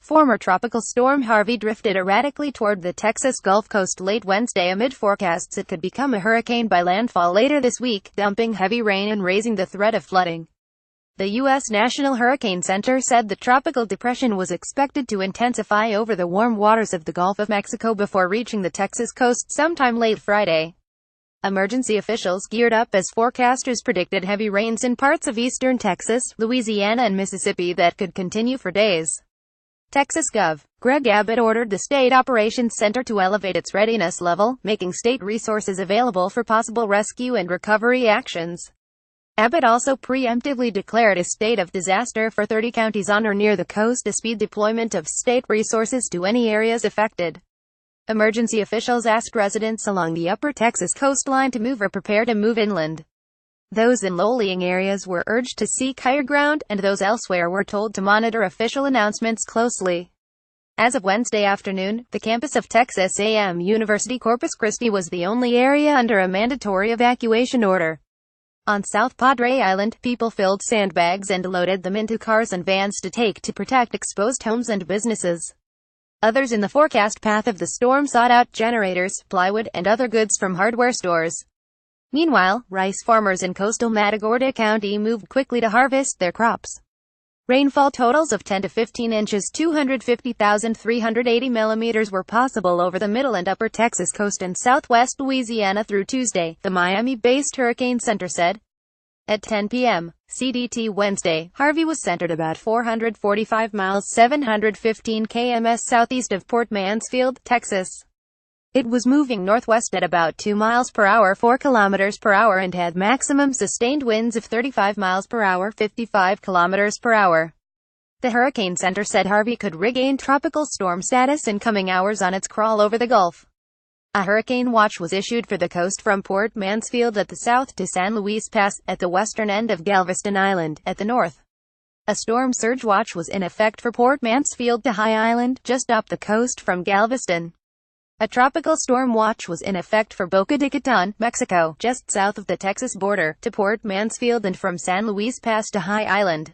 Former tropical storm Harvey drifted erratically toward the Texas Gulf Coast late Wednesday amid forecasts it could become a hurricane by landfall later this week, dumping heavy rain and raising the threat of flooding. The U.S. National Hurricane Center said the tropical depression was expected to intensify over the warm waters of the Gulf of Mexico before reaching the Texas coast sometime late Friday. Emergency officials geared up as forecasters predicted heavy rains in parts of eastern Texas, Louisiana and Mississippi that could continue for days. Texas Gov. Greg Abbott ordered the State Operations Center to elevate its readiness level, making state resources available for possible rescue and recovery actions. Abbott also preemptively declared a state of disaster for 30 counties on or near the coast to speed deployment of state resources to any areas affected. Emergency officials asked residents along the upper Texas coastline to move or prepare to move inland. Those in low-lying areas were urged to seek higher ground, and those elsewhere were told to monitor official announcements closely. As of Wednesday afternoon, the campus of Texas A&M University Corpus Christi was the only area under a mandatory evacuation order. On South Padre Island, people filled sandbags and loaded them into cars and vans to take to protect exposed homes and businesses. Others in the forecast path of the storm sought out generators, plywood, and other goods from hardware stores. Meanwhile, rice farmers in coastal Matagorda County moved quickly to harvest their crops. Rainfall totals of 10 to 15 inches 250,380 millimeters were possible over the middle and upper Texas coast and southwest Louisiana through Tuesday, the Miami-based Hurricane Center said. At 10 p.m. CDT Wednesday, Harvey was centered about 445 miles 715 km southeast of Port Mansfield, Texas. It was moving northwest at about 2 miles per hour 4 kilometers per hour and had maximum sustained winds of 35 miles per hour 55 kilometers per hour. The Hurricane Center said Harvey could regain tropical storm status in coming hours on its crawl over the Gulf. A hurricane watch was issued for the coast from Port Mansfield at the south to San Luis Pass, at the western end of Galveston Island, at the north. A storm surge watch was in effect for Port Mansfield to High Island, just up the coast from Galveston. A tropical storm watch was in effect for Boca de Raton, Mexico, just south of the Texas border, to Port Mansfield and from San Luis Pass to High Island.